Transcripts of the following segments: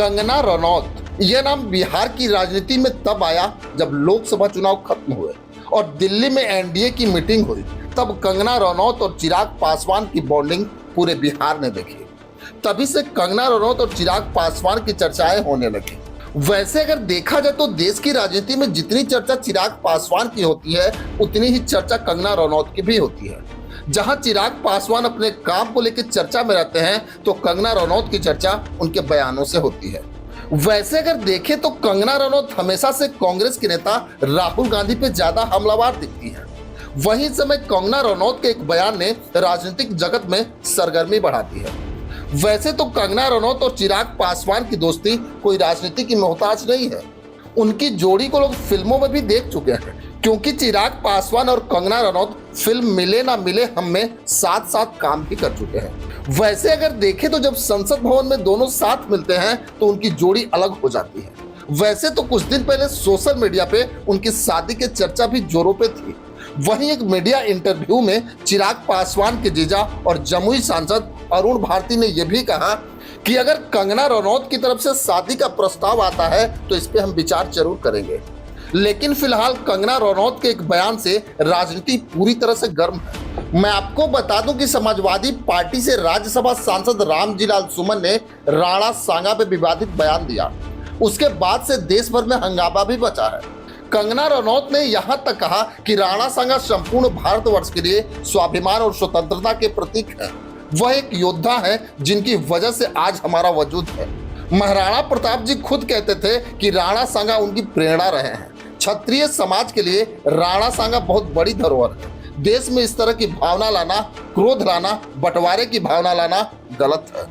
कंगना रनौत, यह नाम बिहार की राजनीति में तब आया जब लोकसभा चुनाव खत्म हुए और दिल्ली में एनडीए की मीटिंग हुई। तब कंगना रनौत और चिराग पासवान की बॉन्डिंग पूरे बिहार ने देखी। तभी से कंगना रनौत और चिराग पासवान की चर्चाएं होने लगी। वैसे अगर देखा जाए तो देश की राजनीति में जितनी चर्चा चिराग पासवान की होती है, उतनी ही चर्चा कंगना रनौत की भी होती है। जहां चिराग पासवान अपने काम को लेकर चर्चा में रहते हैं, तो कंगना रनौत की चर्चा उनके बयानों से होती है। वैसे अगर देखें तो कंगना रनौत हमेशा से कांग्रेस के नेता राहुल गांधी पे ज्यादा हमलावर दिखती है। वहीं समय कंगना रनौत के एक बयान ने राजनीतिक जगत में सरगर्मी बढ़ा दी है। वैसे तो कंगना रनौत और चिराग पासवान की दोस्ती कोई राजनीति की मोहताज नहीं है। उनकी जोड़ी को लोग फिल्मों में भी देख चुके हैं, क्योंकि चिराग पासवान और कंगना रनौत फिल्म मिले ना मिले हम में साथ साथ काम भी कर चुके हैं। वैसे अगर देखें तो जब संसद भवन में दोनों साथ मिलते हैं तो उनकी जोड़ी अलग हो जाती है। वैसे तो कुछ दिन पहले सोशल मीडिया पे उनकी शादी की चर्चा भी जोरों पे थी। वहीं एक मीडिया इंटरव्यू में चिराग पासवान के जीजा और जमुई सांसद अरुण भारती ने यह भी कहा कि अगर कंगना रनौत की तरफ से शादी का प्रस्ताव आता है तो इस पे हम विचार जरूर करेंगे। लेकिन फिलहाल कंगना रनौत के एक बयान से राजनीति पूरी तरह से गर्म है। मैं आपको बता दूं कि समाजवादी पार्टी से राज्यसभा सांसद रामजीलाल सुमन ने राणा सांगा पे विवादित बयान दिया। उसके बाद से देश भर में हंगामा भी बचा है। कंगना रनौत ने यहां तक कहा कि राणा सांगा संपूर्ण भारतवर्ष के लिए स्वाभिमान और स्वतंत्रता के प्रतीक है। वह एक योद्धा है जिनकी वजह से आज हमारा वजूद है। महाराणा प्रताप जी खुद कहते थे कि राणा सांगा उनकी प्रेरणा रहे हैं। क्षत्रिय समाज के लिए राणा सांगा बहुत बड़ी धरोहर है। देश में इस तरह की भावना लाना, क्रोध लाना, बंटवारे की भावना लाना गलत है।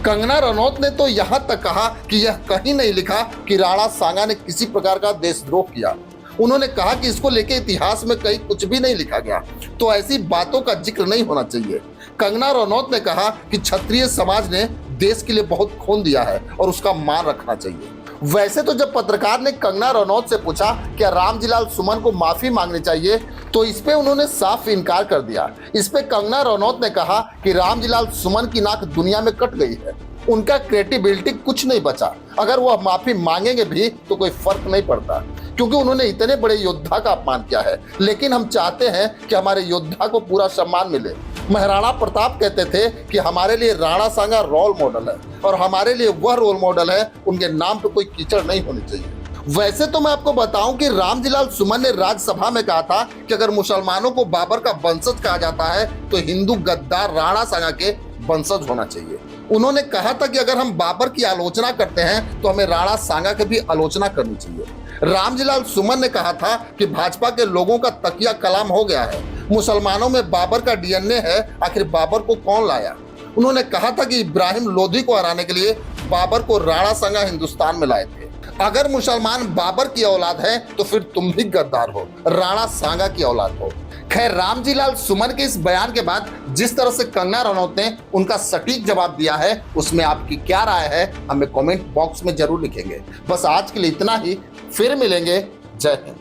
कंगना रनौत ने तो यहां तक कहा कि यह कहीं नहीं लिखा कि राणा सांगा ने किसी प्रकार का देशद्रोह किया। उन्होंने कहा कि इसको लेके इतिहास में कहीं कुछ भी नहीं लिखा गया, तो ऐसी बातों का जिक्र नहीं होना चाहिए। कंगना रनौत ने कहा कि क्षत्रिय समाज ने देश के लिए बहुत खून दिया है और उसका मान रखना चाहिए। वैसे तो जब पत्रकार ने कंगना रनौत से पूछा क्या रामजीलाल सुमन को माफी मांगनी चाहिए, तो इस पे उन्होंने साफ इनकार कर दिया। इस पे कंगना रनौत ने कहा कि रामजीलाल सुमन की नाक दुनिया में कट गई है, उनका क्रेडिबिलिटी कुछ नहीं बचा। अगर वह माफी मांगेंगे भी तो कोई फर्क नहीं पड़ता, क्योंकि उन्होंने इतने बड़े योद्धा का अपमान किया है। लेकिन हम चाहते हैं कि हमारे योद्धा को पूरा सम्मान मिले। महाराणा प्रताप कहते थे कि हमारे लिए राणा सांगा रोल मॉडल है और हमारे लिए वह रोल मॉडल है, उनके नाम पे कोई कीचड़ नहीं होनी चाहिए। वैसे तो मैं आपको बताऊं कि रामजीलाल सुमन ने राज्यसभा में कहा था कि अगर मुसलमानों को बाबर का वंशज कहा जाता है तो हिंदू गद्दार राणा सांगा के वंशज होना चाहिए। उन्होंने कहा था कि अगर हम बाबर की आलोचना करते हैं तो हमें राणा सांगा की भी आलोचना करनी चाहिए। रामजीलाल सुमन ने कहा था कि भाजपा के लोगों का तकिया कलाम हो गया है, मुसलमानों में बाबर का डीएनए है, आखिर बाबर को कौन लाया। उन्होंने कहा था कि इब्राहिम लोधी को हराने के लिए बाबर को राणा सांगा हिंदुस्तान में लाए थे। अगर मुसलमान बाबर की औलाद है तो फिर तुम भी गद्दार हो, राणा सांगा की औलाद हो। खैर, रामजीलाल सुमन के इस बयान के बाद जिस तरह से कंगना रनौत ने उनका सटीक जवाब दिया है, उसमें आपकी क्या राय है हमें कमेंट बॉक्स में जरूर लिखेंगे। बस आज के लिए इतना ही, फिर मिलेंगे। जय हिंद।